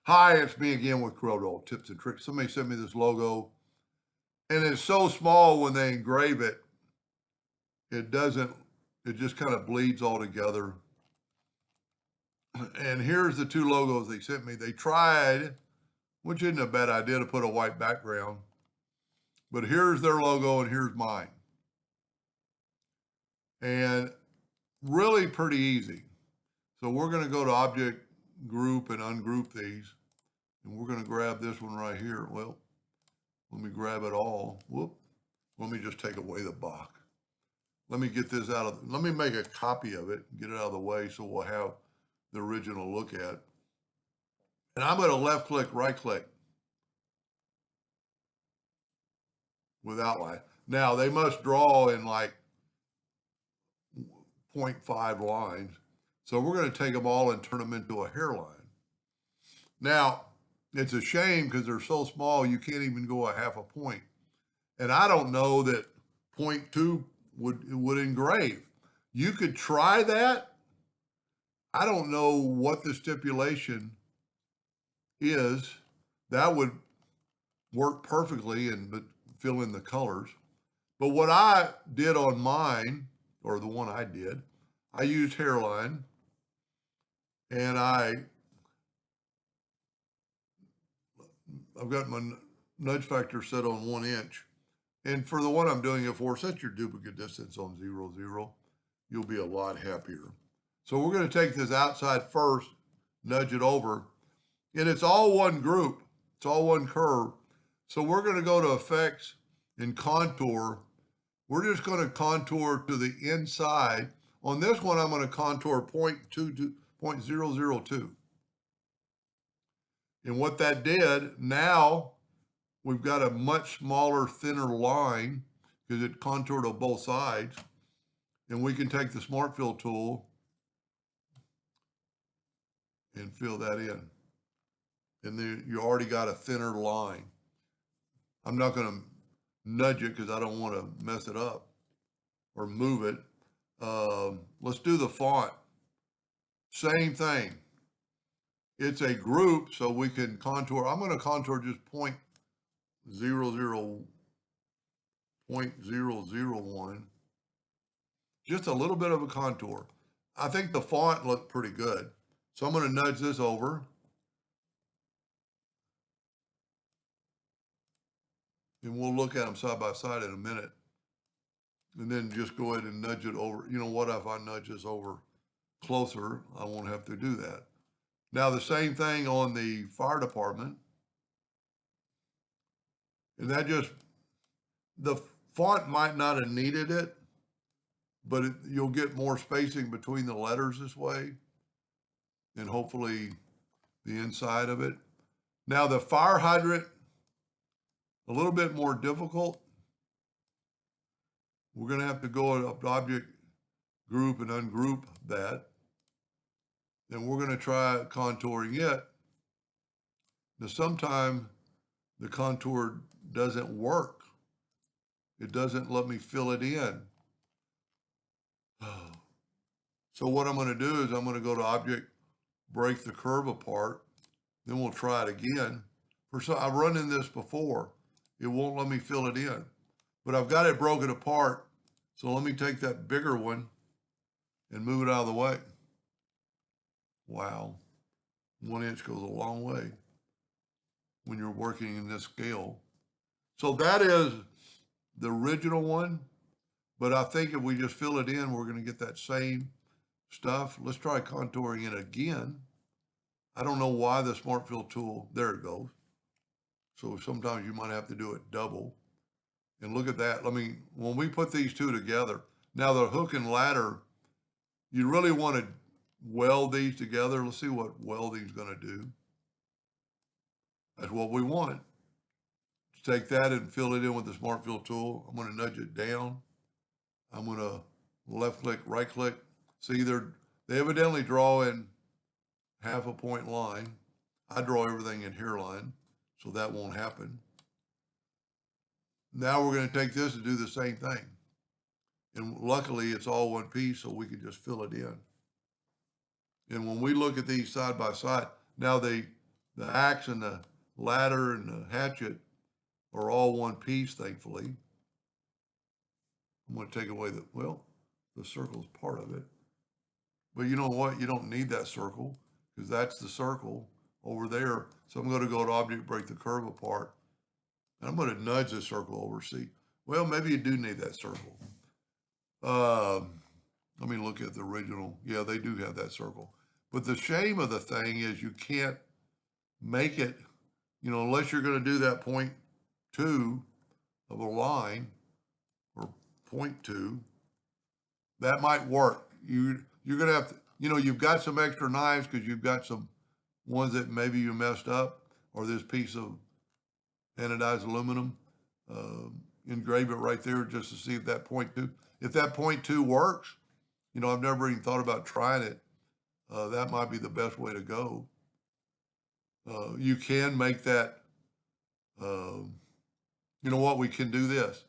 Hi, it's me again with Corel Tips and Tricks. Somebody sent me this logo, and it's so small when they engrave it, it doesn't, it just kind of bleeds all together. And here's the two logos they sent me. They tried, which isn't a bad idea to put a white background, but here's their logo and here's mine. And really pretty easy. So we're going to go to Object Group and ungroup these. And we're going to grab this one right here. Well, let me grab it all. Whoop. Let me just take away the box. Let me get this let me make a copy of it, get it out of the way so we'll have the original look at. And I'm going to left click, right click with outline. Now they must draw in like 0.5 lines. So we're going to take them all and turn them into a hairline. Now, it's a shame because they're so small you can't even go a half a point. And I don't know that 0.2 would engrave. You could try that. I don't know what the stipulation is. That would work perfectly and fill in the colors. But what I did on mine, or the one I did, I used hairline, and I've got my nudge factor set on 1 inch. And for the one I'm doing it for, set your duplicate distance on 0, 0. You'll be a lot happier. So we're going to take this outside first, nudge it over, and it's all one group. It's all one curve. So we're going to go to Effects and Contour. We're just going to contour to the inside. On this one, I'm going to contour 0.002. And what that did, now we've got a much smaller, thinner line because it contoured on both sides. And we can take the Smart Fill tool and fill that in. And then you already got a thinner line. I'm not going to nudge it because I don't want to mess it up or move it. Let's do the font. Same thing. It's a group, so we can contour. I'm going to contour just 0.001. Just a little bit of a contour. I think the font looked pretty good. So I'm going to nudge this over. And we'll look at them side by side in a minute. And then just go ahead and nudge it over. You know what, if I nudge this over closer, I won't have to do that. Now the same thing on the fire department. And that just, the font might not have needed it, but you'll get more spacing between the letters this way, and hopefully the inside of it. Now the fire hydrant, a little bit more difficult. We're going to have to go to Object Group and ungroup that. Then we're going to try contouring it. Now sometimes the contour doesn't work. It doesn't let me fill it in. So what I'm going to do is I'm going to go to Object, break the curve apart. Then we'll try it again. I've run in this before. It won't let me fill it in. But I've got it broken apart. So let me take that bigger one and move it out of the way. Wow. 1 inch goes a long way when you're working in this scale. So that is the original one. But I think if we just fill it in, we're going to get that same stuff. Let's try contouring it again. I don't know why the Smart Fill tool, there it goes. So sometimes you might have to do it double. And look at that. I mean, when we put these two together, now the hook and ladder, you really want to weld these together. Let's see what welding's going to do. That's what we want. Take that and fill it in with the Smart Fill tool. I'm going to nudge it down. I'm going to left click, right click. See, they evidently draw in half a point line. I draw everything in hairline, so that won't happen. Now we're going to take this and do the same thing. And luckily it's all one piece, so we can just fill it in. And when we look at these side by side, now the The axe and the ladder and the hatchet are all one piece, thankfully. I'm going to take away the circle's part of it. But you know what? You don't need that circle because that's the circle over there. So I'm going to go to object, break the curve apart. And I'm going to nudge this circle over, see. Well, maybe you do need that circle. Let me look at the original. Yeah, they do have that circle. But the shame of the thing is you can't make it, unless you're going to do that 0.2 of a line or 0.2, that might work. You're going to have to, you've got some extra knives because you've got some ones that maybe you messed up, or this piece of anodized aluminum. Engrave it right there just to see if that 0.2, if that 0.2 works. I've never even thought about trying it. That might be the best way to go. You can make that, you know what, we can do this.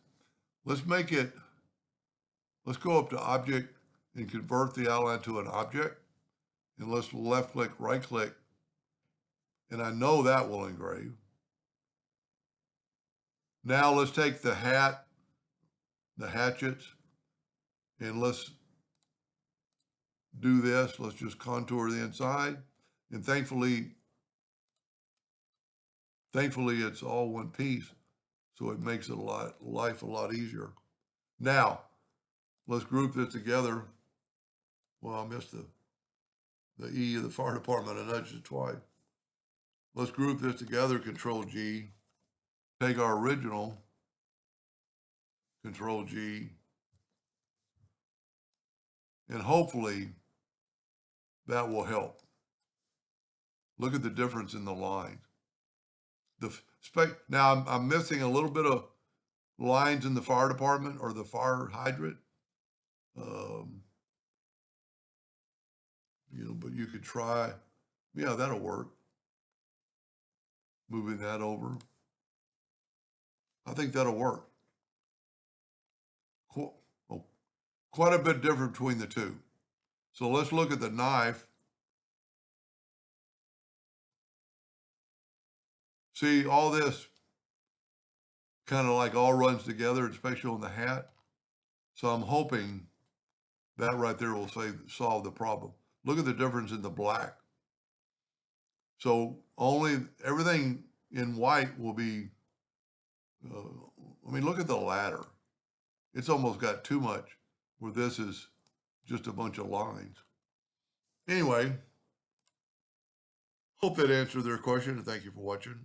Let's go up to object and convert the outline to an object. And let's left click, right click. And I know that will engrave. Now let's take the hatchets, and let's do this. Let's just contour the inside. And thankfully it's all one piece. So it makes life a lot easier. Now, let's group this together. Well, I missed the E of the fire department. I nudged it twice. Let's group this together, Control G. Take our original, Control G. And hopefully that will help. Look at the difference in the lines. Now I'm missing a little bit of lines in the fire department or the fire hydrant. But you could try, yeah, that'll work. Moving that over. I think that'll work. Quite a bit different between the two. So let's look at the knife. See, all this kind of like all runs together, especially on the hat. So I'm hoping that right there will solve the problem. Look at the difference in the black. So everything in white will be, look at the ladder. It's almost got too much, where this is just a bunch of lines. Anyway, hope that answered their question, and thank you for watching.